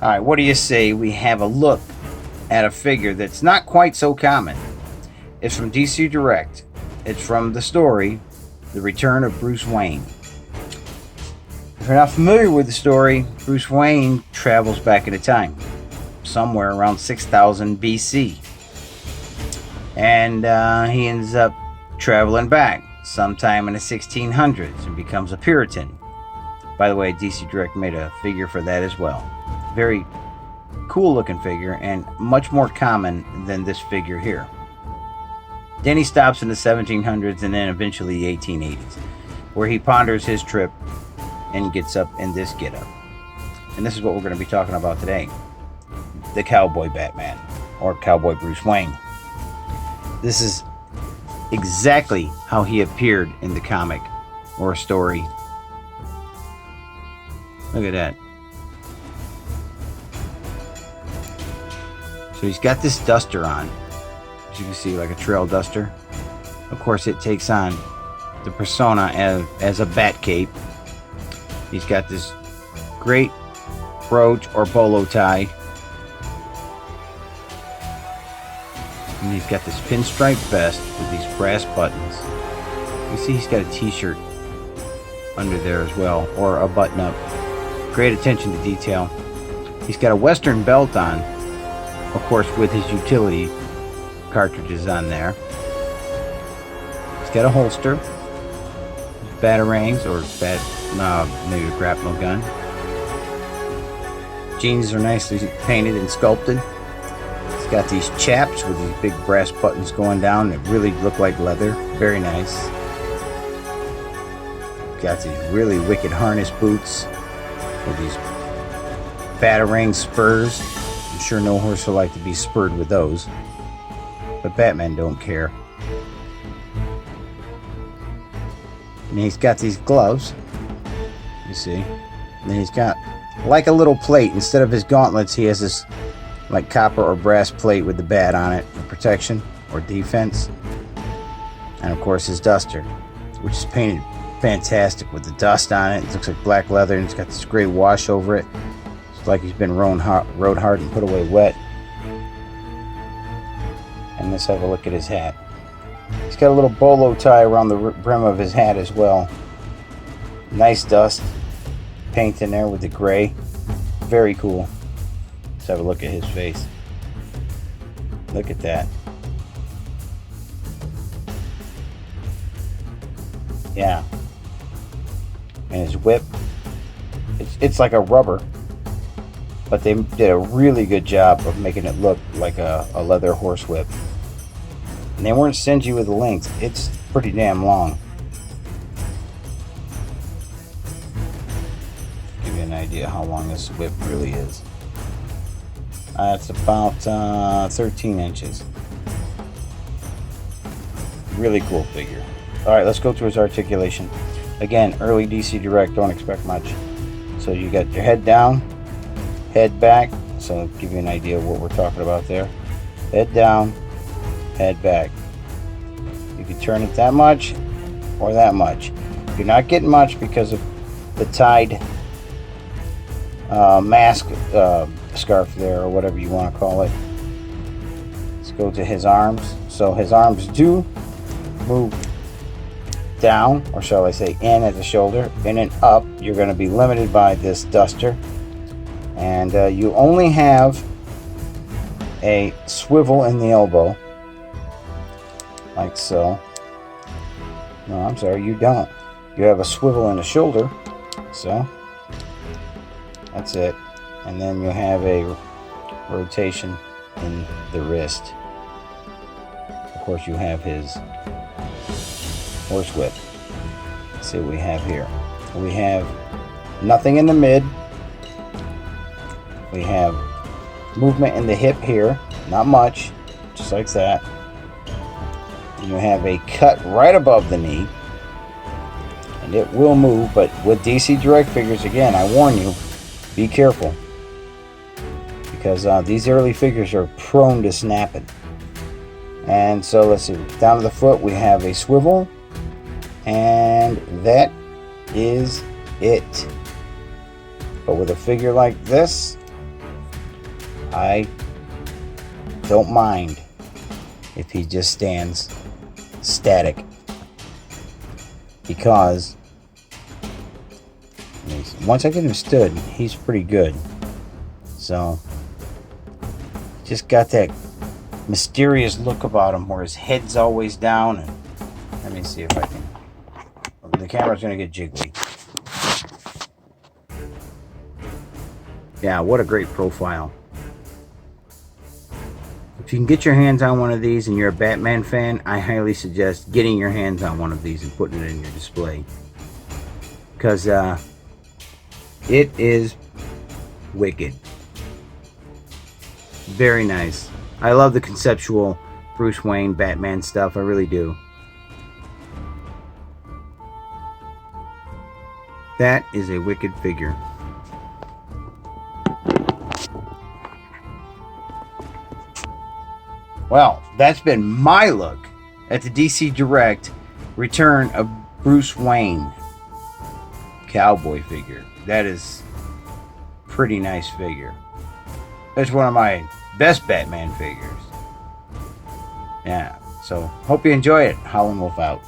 All right, what do you say we have a look at a figure that's not quite so common? It's from DC Direct. It's from the story, The Return of Bruce Wayne. If you're not familiar with the story, Bruce Wayne travels back into time, somewhere around 6000 BC. And he ends up traveling back sometime in the 1600s and becomes a Puritan. By the way, DC Direct made a figure for that as well. Very cool looking figure and much more common than this figure here. Then he stops in the 1700s and then eventually the 1880s, where he ponders his trip and gets up in this getup. And this is what we're going to be talking about today. The Cowboy Batman, or Cowboy Bruce Wayne. This is exactly how he appeared in the comic or story. Look at that. So he's got this duster on, as you can see, like a trail duster. Of course, it takes on the persona as a bat cape. He's got this great brooch or bolo tie. And he's got this pinstripe vest with these brass buttons. You see he's got a t-shirt under there as well, or a button up. Great attention to detail. He's got a western belt on, of course, with his utility cartridges on there. He's got a holster, batarangs, or maybe a grapnel gun. Jeans are nicely painted and sculpted. He's got these chaps with these big brass buttons going down that really look like leather. Very nice. Got these really wicked harness boots with these batarang spurs. I'm sure no horse would like to be spurred with those, but Batman don't care. And he's got these gloves, you see, and then he's got like a little plate. Instead of his gauntlets, he has this like copper or brass plate with the bat on it for protection or defense. And of course his duster, which is painted fantastic with the dust on it. It looks like black leather, and it's got this gray wash over it. It's like he's been rode hard and put away wet. And let's have a look at his hat. He's got a little bolo tie around the brim of his hat as well. Nice dust paint in there with the gray. Very cool. Let's have a look at his face. Look at that. Yeah. And his whip, it's like a rubber, but they did a really good job of making it look like a leather horse whip. And they weren't stingy with the length. It's pretty damn long. Give you an idea how long this whip really is. It's about 13 inches. Really cool figure. Alright, let's go through his articulation. Again, early DC Direct, don't expect much. So you got your head down, head back. So I'll give you an idea of what we're talking about there. Head down, head back. You can turn it that much or that much. You're not getting much because of the tied mask scarf there, or whatever you want to call it. Let's go to his arms. So his arms do move down, or shall I say in at the shoulder, in and up. You're going to be limited by this duster, and you only have a swivel in the elbow, like so. No, I'm sorry, you don't. You have a swivel in the shoulder, so that's it. And then you have a rotation in the wrist. Of course, you have his horse whip. Let's see what we have here. We have nothing in the mid. We have movement in the hip here, not much, just like that. And you have a cut right above the knee, and it will move, but with DC Direct figures, again, I warn you, be careful, because these early figures are prone to snapping. And so let's see, down to the foot we have a swivel, and that is it. But with a figure like this, I don't mind if he just stands static, because once I get him stood, he's pretty good. So just got that mysterious look about him where his head's always down. And let me see if I can. The camera's gonna get jiggly. Yeah, what a great profile. If you can get your hands on one of these and you're a Batman fan, I highly suggest getting your hands on one of these and putting it in your display, because it is wicked. Very nice. I love the conceptual Bruce Wayne Batman stuff. I really do. That is a wicked figure. Well, that's been my look at the DC Direct return of Bruce Wayne cowboy figure. That is a pretty nice figure. That's one of my best Batman figures. Yeah, so hope you enjoy it. Howlin' Wolf out.